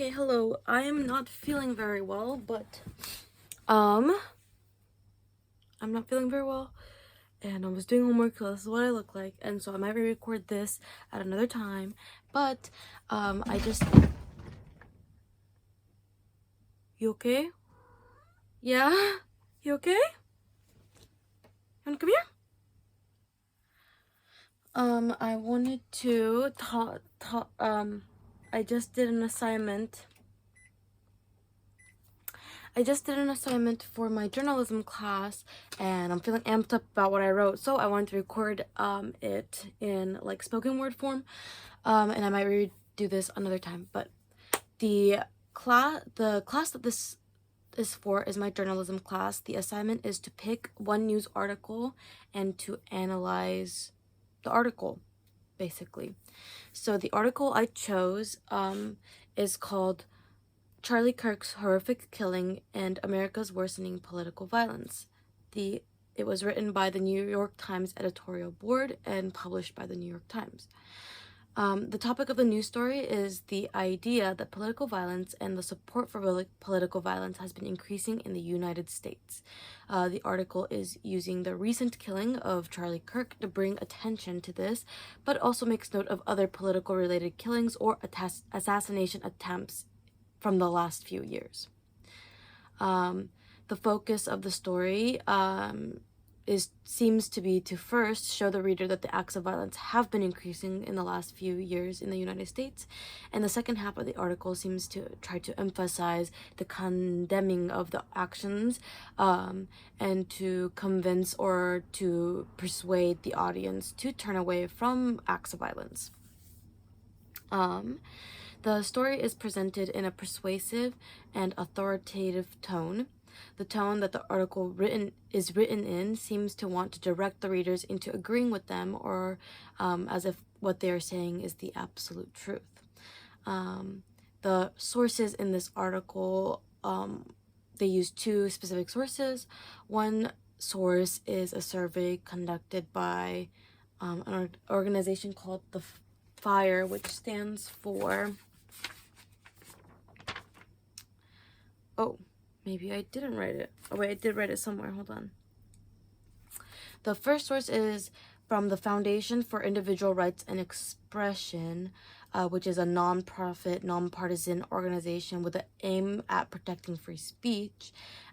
Okay, hello. I am not feeling very well, but I'm not feeling very well, and I was doing homework, so this is what I look like, and so I might re-record this at another time, but I just... You okay? Yeah? You okay? You wanna come here? I wanted to I just did an assignment. For my journalism class, and I'm feeling amped up about what I wrote, so I wanted to record it in like spoken word form, and I might redo this another time. But the class that this is for is my journalism class. The assignment is to pick one news article and to analyze the article, basically. So the article I chose is called Charlie Kirk's Horrific Killing and America's Worsening Political Violence. It was written by the New York Times editorial board and published by the New York Times. The topic of the news story is the idea that political violence and the support for political violence has been increasing in the United States. The article is using the recent killing of Charlie Kirk to bring attention to this, but also makes note of other political related killings or assassination attempts from the last few years. The focus of the story seems to be to first show the reader that the acts of violence have been increasing in the last few years in the United States, and the second half of the article seems to try to emphasize the condemning of the actions, and to convince or to persuade the audience to turn away from acts of violence. The story is presented in a persuasive and authoritative tone. The tone that the article is written in seems to want to direct the readers into agreeing with them, or as if what they are saying is the absolute truth. The sources in this article, they use two specific sources. One source is a survey conducted by an organization called the FIRE, which stands for... Oh, maybe I didn't write it. Oh wait, I did write it somewhere. Hold on. The first source is from the Foundation for Individual Rights and Expression, which is a non-profit, non-partisan organization with an aim at protecting free speech.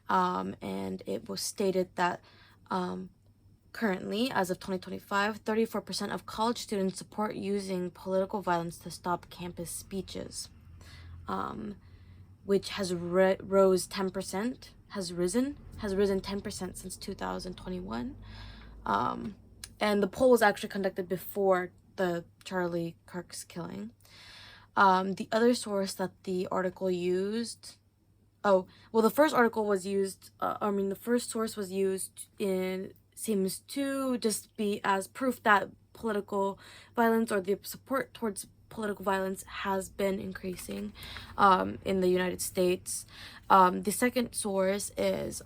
And it was stated that currently, as of 2025, 34% of college students support using political violence to stop campus speeches. Which has risen 10% since 2021. And the poll was actually conducted before the Charlie Kirk's killing. The other source that the article used... Oh, well, the first article was used... the first source was used seems to just be as proof that political violence or the support towards political violence has been increasing in the United States. The second source is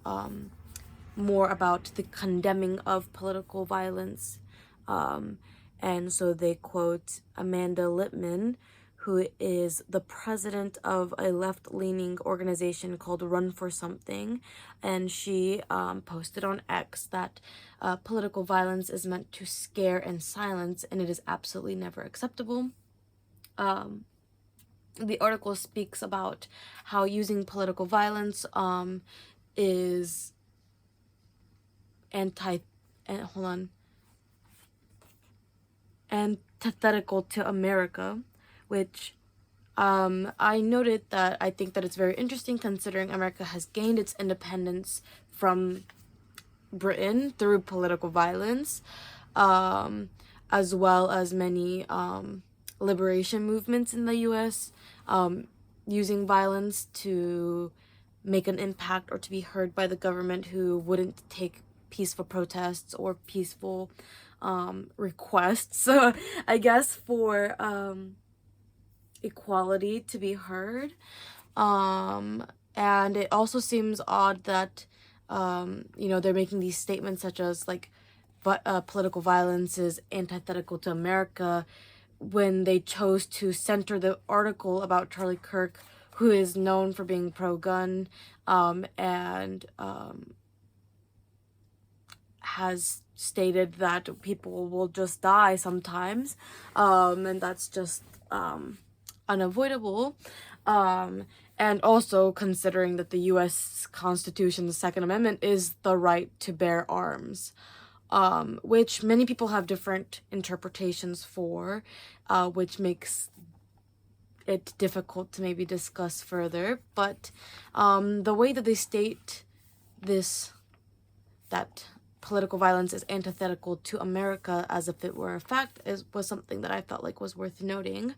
more about the condemning of political violence. And so they quote Amanda Lippman, who is the president of a left-leaning organization called Run for Something, and she posted on X that political violence is meant to scare and silence, and it is absolutely never acceptable. The article speaks about how using political violence is antithetical to America, which I noted that I think that it's very interesting, considering America has gained its independence from Britain through political violence, as well as many liberation movements in the US using violence to make an impact or to be heard by the government, who wouldn't take peaceful protests or peaceful requests, so I guess, for equality to be heard. And it also seems odd that they're making these statements such as like political violence is antithetical to America, when they chose to center the article about Charlie Kirk who is known for being pro-gun, and has stated that people will just die sometimes, and that's just unavoidable. And also considering that the U.S. Constitution, the Second Amendment, is the right to bear arms, which many people have different interpretations for, which makes it difficult to maybe discuss further. But the way that they state this, that political violence is antithetical to America as if it were a fact, was something that I felt like was worth noting.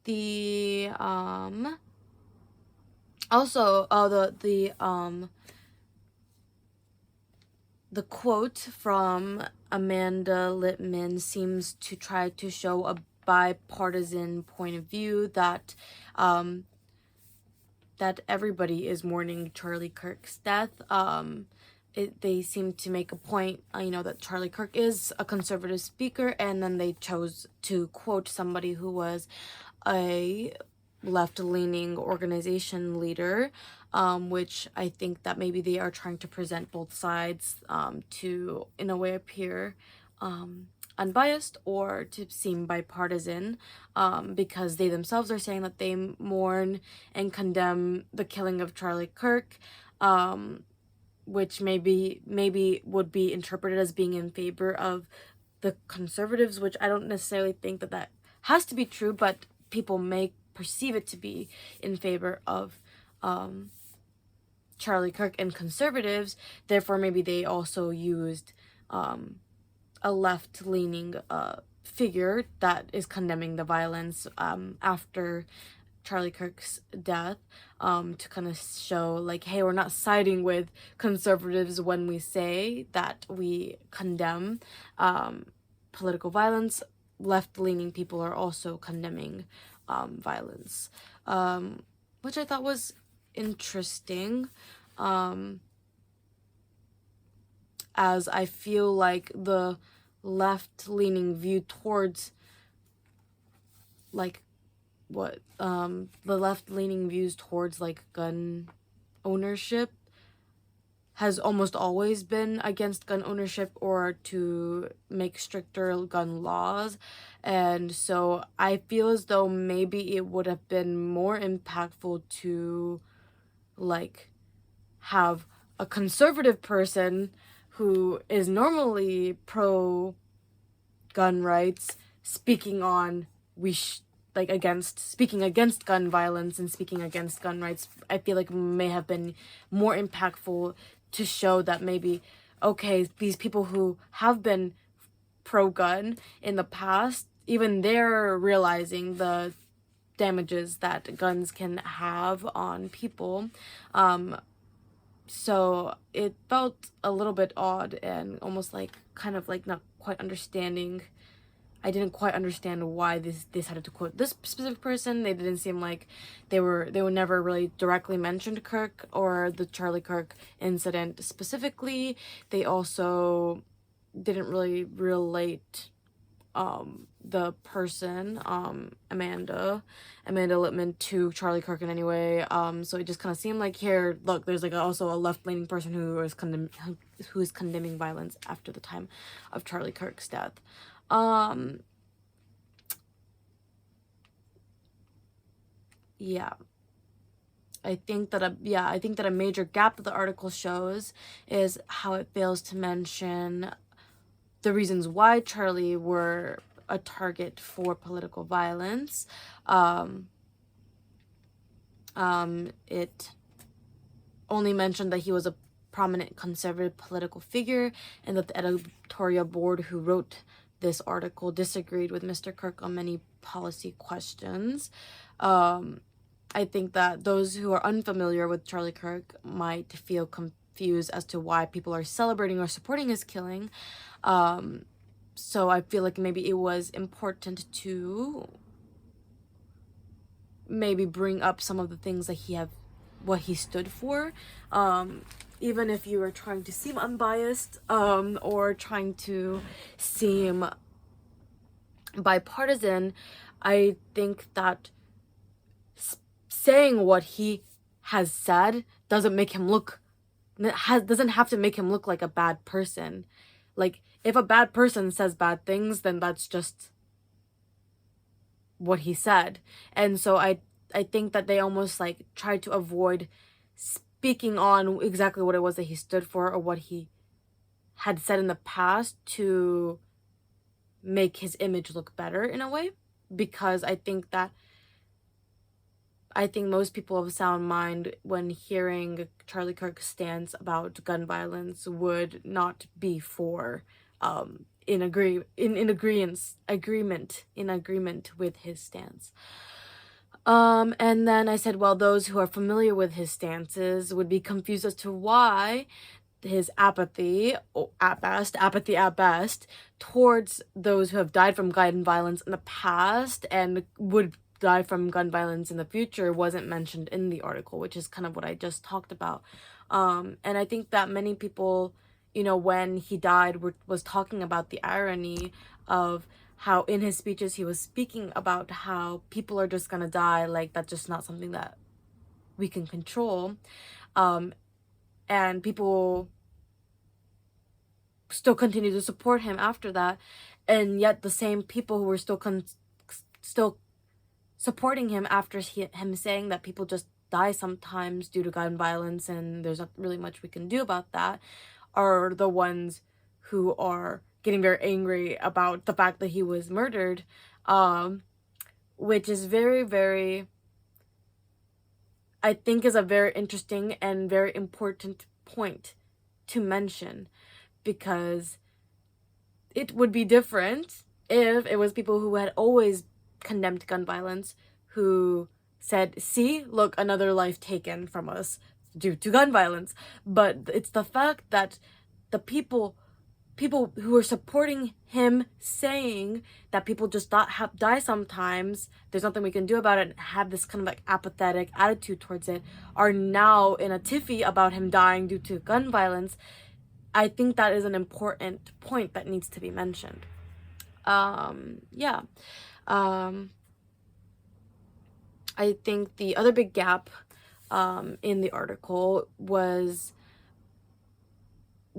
The quote from Amanda Littman seems to try to show a bipartisan point of view, that that everybody is mourning Charlie Kirk's death. They seem to make a point, that Charlie Kirk is a conservative speaker, and then they chose to quote somebody who was a left-leaning organization leader, which I think that maybe they are trying to present both sides to, in a way, appear unbiased or to seem bipartisan, because they themselves are saying that they mourn and condemn the killing of Charlie Kirk, which maybe would be interpreted as being in favor of the conservatives, which I don't necessarily think that has to be true, but people may perceive it to be in favor of Charlie Kirk and conservatives. Therefore, maybe they also used a left-leaning figure that is condemning the violence after Charlie Kirk's death, to kind of show like, hey, we're not siding with conservatives when we say that we condemn political violence. Left-leaning people are also condemning violence, which I thought was interesting, as I feel like the left-leaning view towards like the left-leaning views towards like gun ownership has almost always been against gun ownership or to make stricter gun laws. And so I feel as though maybe it would have been more impactful to like have a conservative person who is normally pro gun rights speaking on speaking against gun violence and speaking against gun rights. I feel like may have been more impactful to show that maybe, okay, these people who have been pro-gun in the past, even they're realizing the damages that guns can have on people. So it felt a little bit odd and almost like kind of like not quite understanding. I didn't quite understand why they decided to quote this specific person. They didn't seem like they were never really directly mentioned Kirk or the Charlie Kirk incident specifically. They also didn't really relate the person, Amanda Littman, to Charlie Kirk in any way. So it just kind of seemed like, here, look, there's like also a left-leaning person who is condemning violence after the time of Charlie Kirk's death. Yeah. I think that a major gap that the article shows is how it fails to mention the reasons why Charlie were a target for political violence. It only mentioned that he was a prominent conservative political figure and that the editorial board who wrote this article disagreed with Mr. Kirk on many policy questions. I think that those who are unfamiliar with Charlie Kirk might feel confused as to why people are celebrating or supporting his killing. So I feel like maybe it was important to maybe bring up some of the things that what he stood for, even if you were trying to seem unbiased, or trying to seem bipartisan. I think that saying what he has said doesn't have to make him look like a bad person. Like, if a bad person says bad things, then that's just what he said. And so I think that they almost like tried to avoid speaking on exactly what it was that he stood for or what he had said in the past to make his image look better in a way, because I think most people of sound mind, when hearing Charlie Kirk's stance about gun violence, would not be for in agreement with his stance. And then I said, well, those who are familiar with his stances would be confused as to why his apathy, or apathy at best, towards those who have died from gun violence in the past and would die from gun violence in the future wasn't mentioned in the article, which is kind of what I just talked about. And I think that many people, when he died, was talking about the irony of how in his speeches he was speaking about how people are just gonna die, like that's just not something that we can control. And people still continue to support him after that, and yet the same people who were still supporting him after him saying that people just die sometimes due to gun violence and there's not really much we can do about that, are the ones who are getting very angry about the fact that he was murdered, which is very, very, I think, is a very interesting and very important point to mention, because it would be different if it was people who had always condemned gun violence who said, see, look, another life taken from us due to gun violence. But it's the fact that the people who are supporting him saying that people just die sometimes, there's nothing we can do about it, and have this kind of like apathetic attitude towards it, are now in a tiffy about him dying due to gun violence. I think that is an important point that needs to be mentioned. Yeah. I think the other big gap in the article was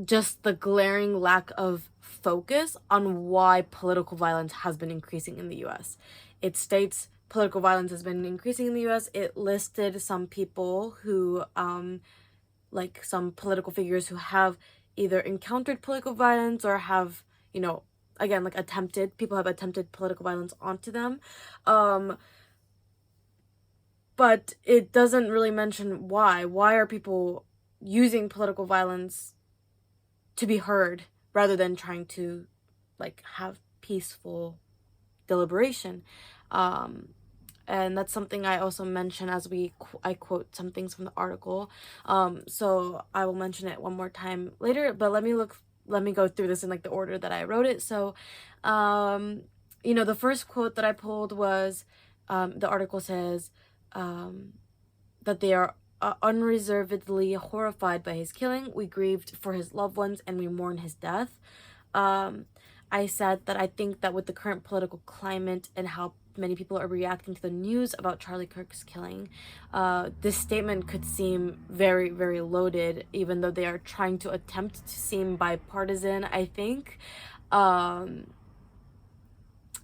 just the glaring lack of focus on why political violence has been increasing in the US. It states political violence has been increasing in the US. It listed some people who, like some political figures who have either encountered political violence or have, again, like people have attempted political violence onto them. But it doesn't really mention why. Why are people using political violence to be heard rather than trying to like have peaceful deliberation? And that's something I also mention as I quote some things from the article. So I will mention it one more time later, but let me go through this in like the order that I wrote it. So, the first quote that I pulled was, the article says, that they are unreservedly horrified by his killing. We grieved for his loved ones and we mourn his death. I said that I think that with the current political climate and how many people are reacting to the news about Charlie Kirk's killing, this statement could seem very, very loaded, even though they are trying to attempt to seem bipartisan, I think.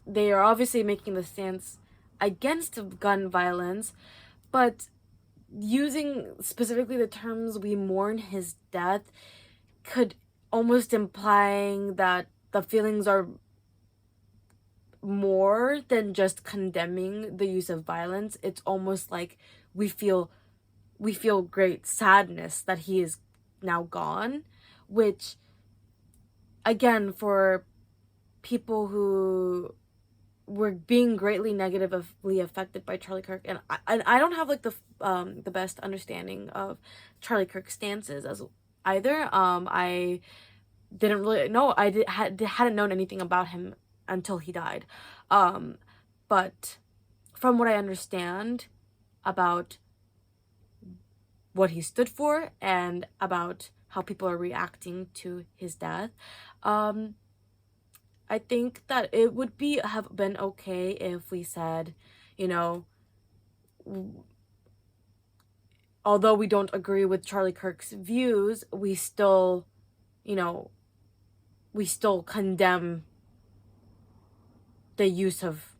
They are obviously making the stance against gun violence, but using specifically the terms "we mourn his death" could almost implying that the feelings are more than just condemning the use of violence. It's almost like we feel great sadness that he is now gone, which, again, for people who were being greatly negatively affected by Charlie Kirk, and I don't have like the best understanding of Charlie Kirk's stances as either. I didn't really know. Hadn't known anything about him until he died. But from what I understand about what he stood for and about how people are reacting to his death, I I think that it would have been okay if we said, you know, although we don't agree with Charlie Kirk's views, we still, you know, we still condemn the use of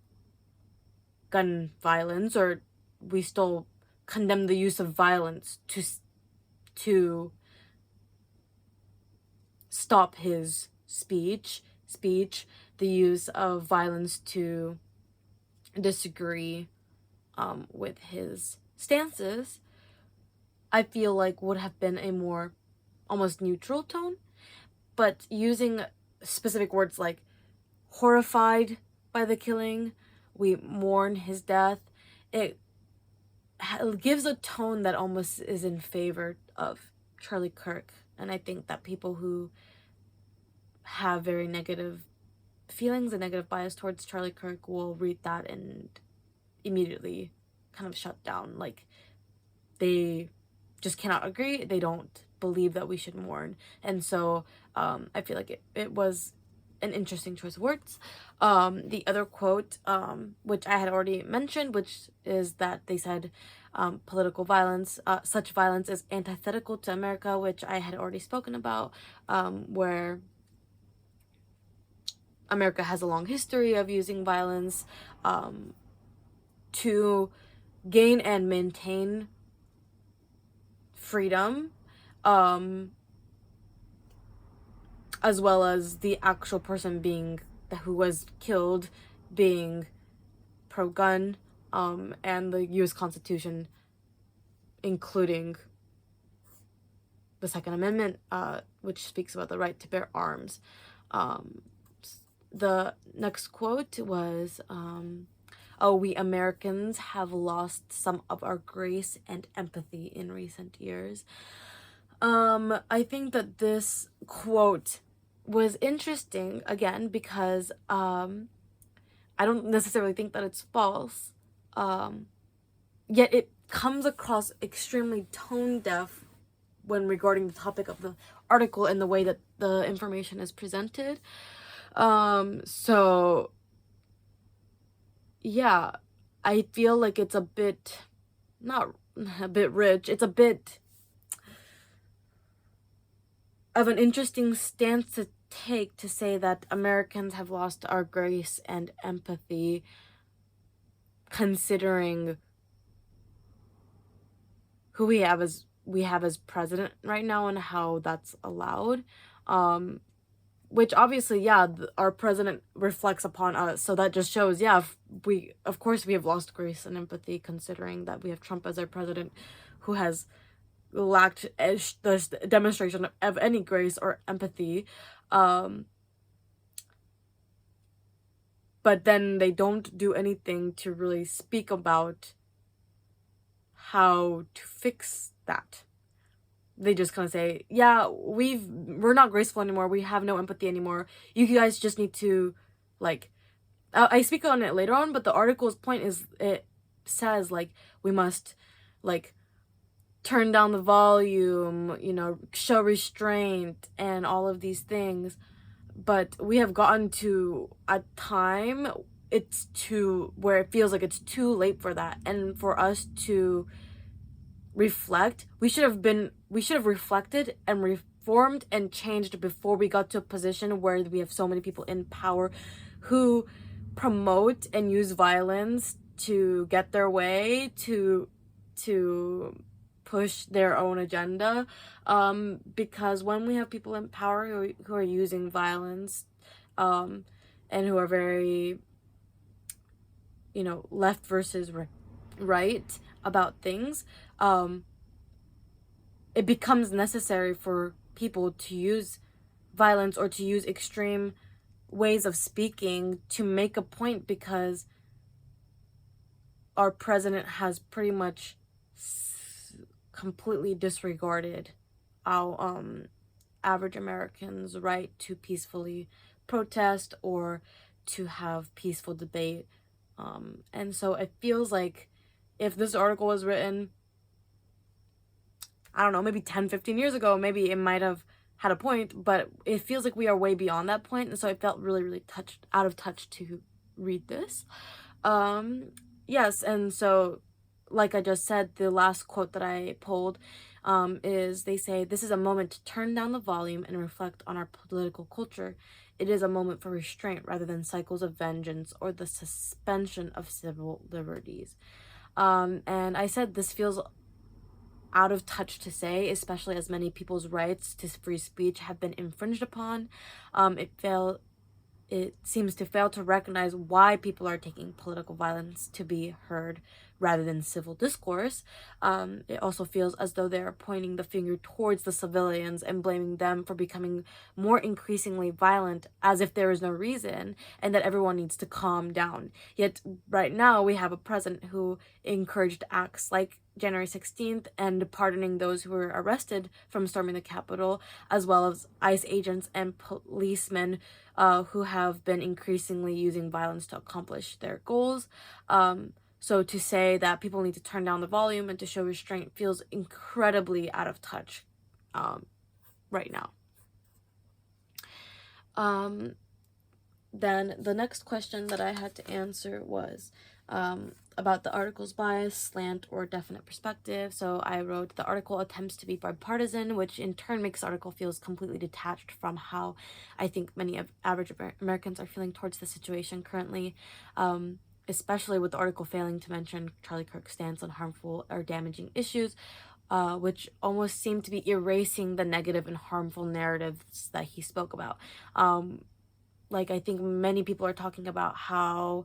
gun violence, or we still condemn the use of violence to stop his speech, the use of violence to disagree with his stances, I feel like would have been a more almost neutral tone. But using specific words like horrified by the killing, we mourn his death, it gives a tone that almost is in favor of Charlie Kirk. And I think that people who have very negative feelings and negative bias towards Charlie Kirk will read that and immediately kind of shut down. Like, they just cannot agree. They don't believe that we should mourn. And so I feel like it was an interesting choice of words. The other quote, which I had already mentioned, which is that they said political violence, such violence is antithetical to America, which I had already spoken about, where America has a long history of using violence to gain and maintain freedom, as well as the actual person who was killed being pro-gun, and the U.S. Constitution, including the Second Amendment, which speaks about the right to bear arms. The next quote was, oh, we Americans have lost some of our grace and empathy in recent years. I think that this quote was interesting, again, because I don't necessarily think that it's false, yet it comes across extremely tone deaf when regarding the topic of the article and the way that the information is presented. So yeah, I feel like it's a bit, not a bit rich, it's a bit of an interesting stance to take, to say that Americans have lost our grace and empathy, considering who we have as president right now and how that's allowed. Which obviously, yeah, our president reflects upon us, so that just shows, yeah, of course we have lost grace and empathy, considering that we have Trump as our president, who has lacked the demonstration of any grace or empathy. But then they don't do anything to really speak about how to fix that. They just kind of say, yeah, we're not graceful anymore, we have no empathy anymore, you guys just need to, like, I speak on it later on, but the article's point is, it says, like, we must, like, turn down the volume, show restraint and all of these things. But we have gotten to a time, where it feels like it's too late for that, and for us to reflect, we should have reflected and reformed and changed before we got to a position where we have so many people in power who promote and use violence to get their way, to push their own agenda. Because when we have people in power who are using violence, and who are very, left versus right about things, it becomes necessary for people to use violence or to use extreme ways of speaking to make a point, because our president has pretty much completely disregarded our average Americans' right to peacefully protest or to have peaceful debate. And so it feels like if this article was written, I don't know, maybe 10-15 years ago, maybe it might have had a point, but it feels like we are way beyond that point, and so I felt really, really out of touch to read this. Yes, and so, like I just said, the last quote that I pulled is, they say, "This is a moment to turn down the volume and reflect on our political culture. It is a moment for restraint rather than cycles of vengeance or the suspension of civil liberties." And I said this feels out of touch to say, especially as many people's rights to free speech have been infringed upon. It seems to fail to recognize why people are taking political violence to be heard rather than civil discourse. It also feels as though they're pointing the finger towards the civilians and blaming them for becoming more increasingly violent, as if there is no reason and that everyone needs to calm down. Yet right now we have a president who encouraged acts like January 16th and pardoning those who were arrested from storming the Capitol, as well as ICE agents and policemen who have been increasingly using violence to accomplish their goals. So to say that people need to turn down the volume and to show restraint feels incredibly out of touch right now. Then the next question that I had to answer was about the article's bias, slant, or definite perspective. So I wrote, the article attempts to be bipartisan, which in turn makes the article feels completely detached from how I think many of average Americans are feeling towards the situation currently, especially with the article failing to mention Charlie Kirk's stance on harmful or damaging issues, which almost seem to be erasing the negative and harmful narratives that he spoke about. Like, I think many people are talking about how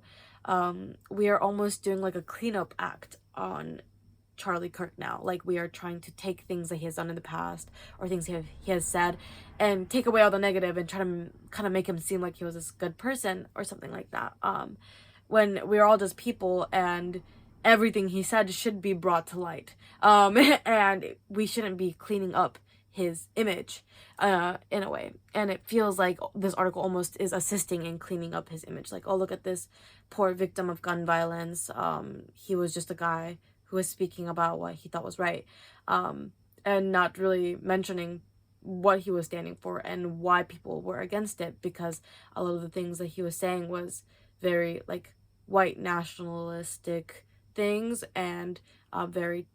we are almost doing like a cleanup act on Charlie Kirk now. Like, we are trying to take things that he has done in the past or things he has said and take away all the negative and try to kind of make him seem like he was this good person or something like that. When we're all just people and everything he said should be brought to light. And we shouldn't be cleaning up his image in a way. And it feels like this article almost is assisting in cleaning up his image. Like, oh, look at this poor victim of gun violence. He was just a guy who was speaking about what he thought was right, and not really mentioning what he was standing for and why people were against it, because a lot of the things that he was saying was very like white nationalistic things and very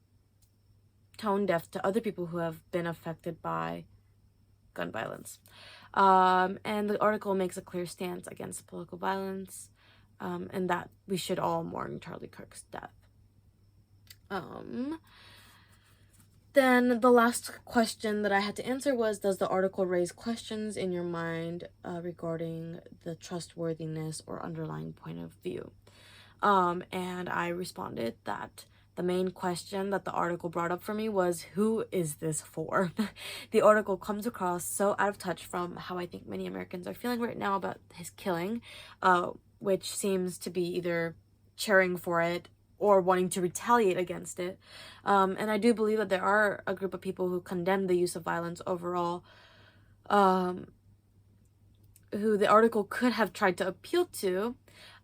tone deaf to other people who have been affected by gun violence. And the article makes a clear stance against political violence, and that we should all mourn Charlie Kirk's death. Then the last question that I had to answer was, does the article raise questions in your mind regarding the trustworthiness or underlying point of view? And I responded that the main question that the article brought up for me was, who is this for? The article comes across so out of touch from how I think many Americans are feeling right now about his killing, which seems to be either cheering for it or wanting to retaliate against it. And I do believe that there are a group of people who condemn the use of violence overall, who the article could have tried to appeal to.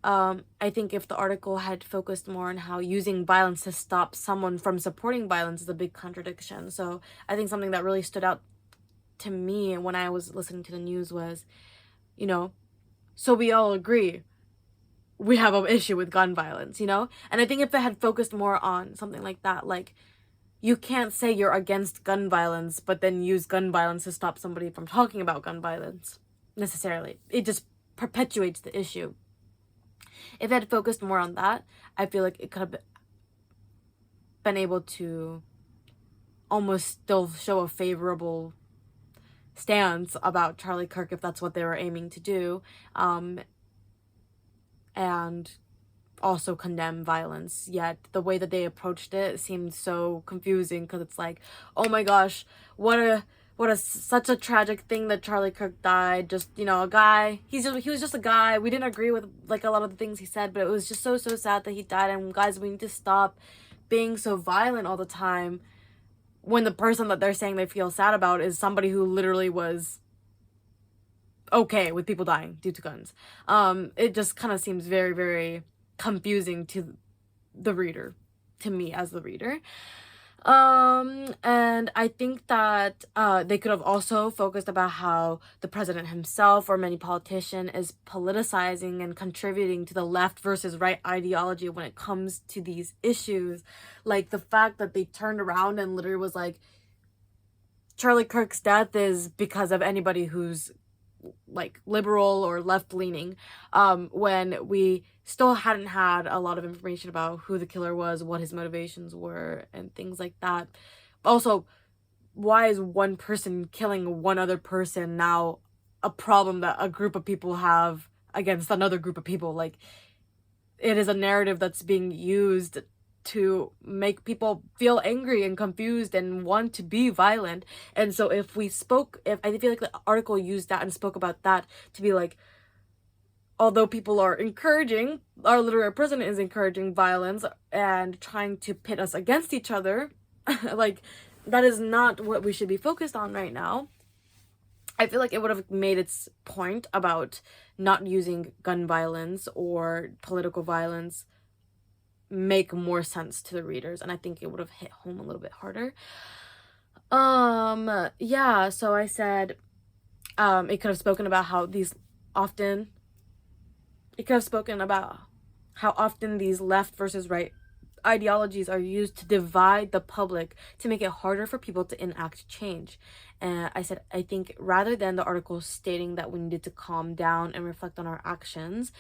I think if the article had focused more on how using violence to stop someone from supporting violence is a big contradiction. So I think something that really stood out to me when I was listening to the news was, you know, so we all agree we have an issue with gun violence, you know? And I think if they had focused more on something like that, like, you can't say you're against gun violence, but then use gun violence to stop somebody from talking about gun violence, necessarily. It just perpetuates the issue. If it had focused more on that, I feel like it could have been able to almost still show a favorable stance about Charlie Kirk if that's what they were aiming to do, and also condemn violence. Yet the way that they approached it seemed so confusing, because it's like, oh my gosh, what a such a tragic thing that Charlie Kirk died. Just, you know, a guy. He was just a guy. We didn't agree with like a lot of the things he said, but it was just so sad that he died. And guys, we need to stop being so violent all the time when the person that they're saying they feel sad about is somebody who literally was okay with people dying due to guns. It just kind of seems very, very confusing to the reader, to me as the reader. And I think that they could have also focused about how the president himself or many politician is politicizing and contributing to the left versus right ideology when it comes to these issues. Like the fact that they turned around and literally was like, Charlie Kirk's death is because of anybody who's like liberal or left leaning, when we still hadn't had a lot of information about who the killer was, what his motivations were, and things like that. Also, why is one person killing one other person now a problem that a group of people have against another group of people? Like, it is a narrative that's being used to make people feel angry and confused and want to be violent. And so if I feel like the article used that and spoke about that to be like, although people are encouraging, our literary president is encouraging violence and trying to pit us against each other, like, that is not what we should be focused on right now. I feel like it would have made its point about not using gun violence or political violence make more sense to the readers, and I think it would have hit home a little bit harder. Yeah, so I said it could have spoken about how these left versus right ideologies are used to divide the public to make it harder for people to enact change. And I said, I think rather than the article stating that we needed to calm down and reflect on our actions,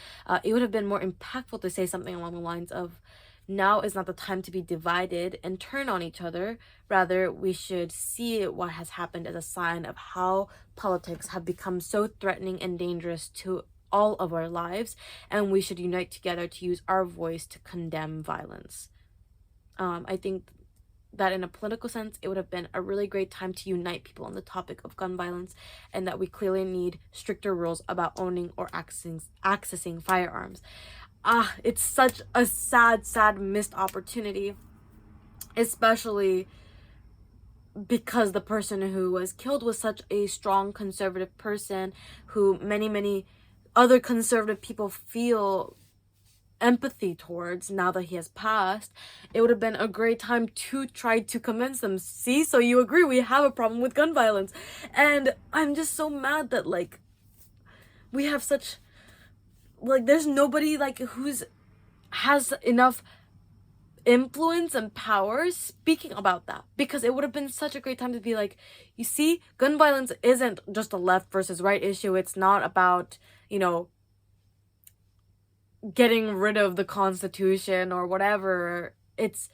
it would have been more impactful to say something along the lines of, now is not the time to be divided and turn on each other. Rather, we should see what has happened as a sign of how politics have become so threatening and dangerous to all of our lives, and we should unite together to use our voice to condemn violence. I think that in a political sense, it would have been a really great time to unite people on the topic of gun violence, and that we clearly need stricter rules about owning or accessing firearms. It's such a sad missed opportunity, especially because the person who was killed was such a strong conservative person who many other conservative people feel empathy towards now that he has passed. It would have been a great time to try to convince them, see, so you agree we have a problem with gun violence. And I'm just so mad that, like, we have such, like, there's nobody, like, has enough influence and power speaking about that, because it would have been such a great time to be like, you see, gun violence isn't just a left versus right issue. It's not about, getting rid of the Constitution or whatever. It's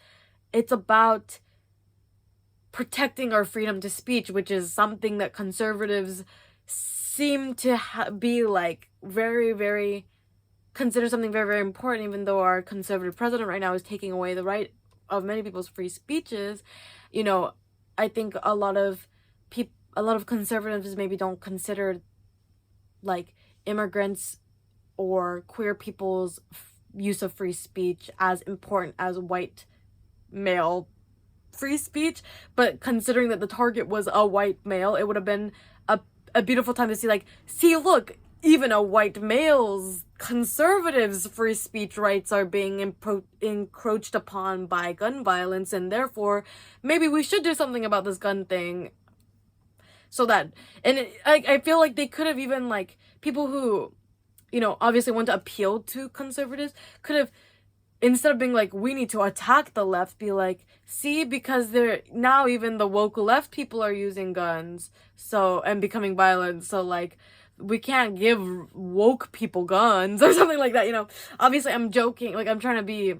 about protecting our freedom to speech, which is something that conservatives seem to be like very consider something very important, even though our conservative president right now is taking away the right of many people's free speeches. I think a lot of conservatives maybe don't consider, like, immigrants or queer people's use of free speech as important as white male free speech. But considering that the target was a white male, it would have been a beautiful time to see, like, see, look, even a white male's conservatives' free speech rights are being encroached upon by gun violence, and therefore maybe we should do something about this gun thing. So that, and I feel like they could have even, like, people who obviously want to appeal to conservatives could have, instead of being like, we need to attack the left, be like, see, because they're now, even the woke left people are using guns, so, and becoming violent, so, like, we can't give woke people guns or something like that. Obviously I'm joking, like, I'm trying to be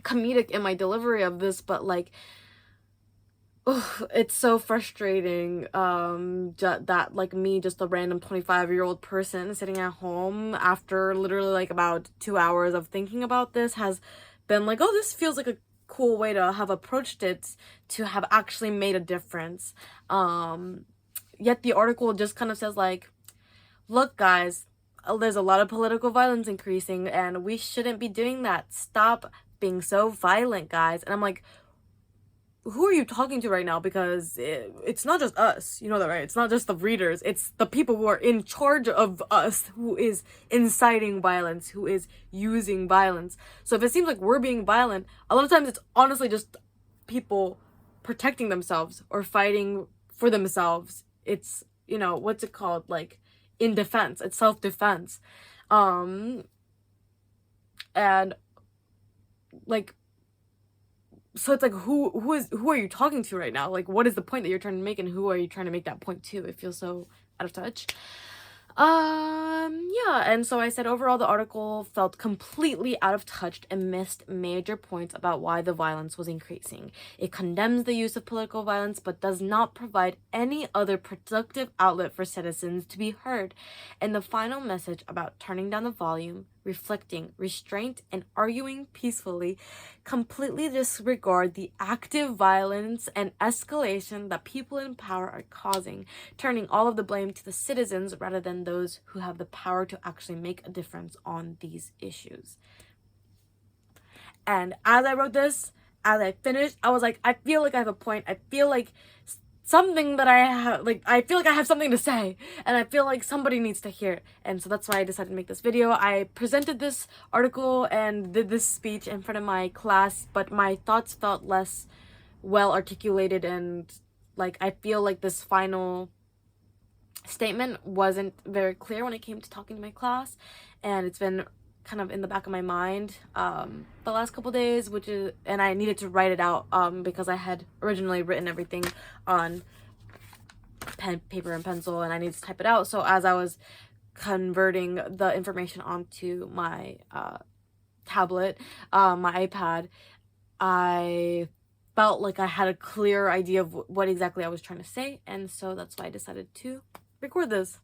comedic in my delivery of this, but, like, it's so frustrating that, like, me, just a random 25-year-old person sitting at home after literally, like, about 2 hours of thinking about this, has been like, oh, this feels like a cool way to have approached it, to have actually made a difference. Yet the article just kind of says, like, look, guys, there's a lot of political violence increasing, and we shouldn't be doing that. Stop being so violent, guys. And I'm like, who are you talking to right now? Because it's not just us, you know that, right? It's not just the readers, it's the people who are in charge of us who is inciting violence, who is using violence. So if it seems like we're being violent, a lot of times it's honestly just people protecting themselves or fighting for themselves. It's, you know, what's it called, like, in defense. It's self-defense. And like, so it's like, who are you talking to right now? Like, what is the point that you're trying to make, and who are you trying to make that point to? It feels so out of touch. Yeah, and so I said overall the article felt completely out of touch and missed major points about why the violence was increasing. It condemns the use of political violence but does not provide any other productive outlet for citizens to be heard. And the final message about turning down the volume, reflecting, restraint, and arguing peacefully completely disregard the active violence and escalation that people in power are causing, turning all of the blame to the citizens rather than those who have the power to actually make a difference on these issues. And as I wrote this, as I finished, I was like, I feel like I have a point. I feel like something that I have, like, I feel like I have something to say, and I feel like somebody needs to hear it. And so that's why I decided to make this video. I presented this article and did this speech in front of my class, but my thoughts felt less well articulated, and like, I feel like this final statement wasn't very clear when it came to talking to my class, and it's been kind of in the back of my mind the last couple days, and I needed to write it out because I had originally written everything on paper and pencil, and I needed to type it out. So as I was converting the information onto my tablet, my iPad, I felt like I had a clear idea of what exactly I was trying to say, and so that's why I decided to record this.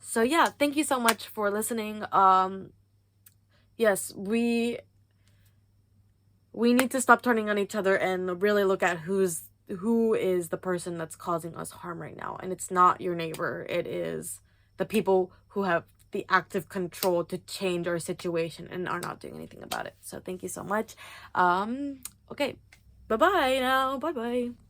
So yeah, thank you so much for listening. Yes, we need to stop turning on each other and really look at who is the person that's causing us harm right now. And it's not your neighbor. It is the people who have the active control to change our situation and are not doing anything about it. So thank you so much. Okay, bye-bye now. Bye-bye.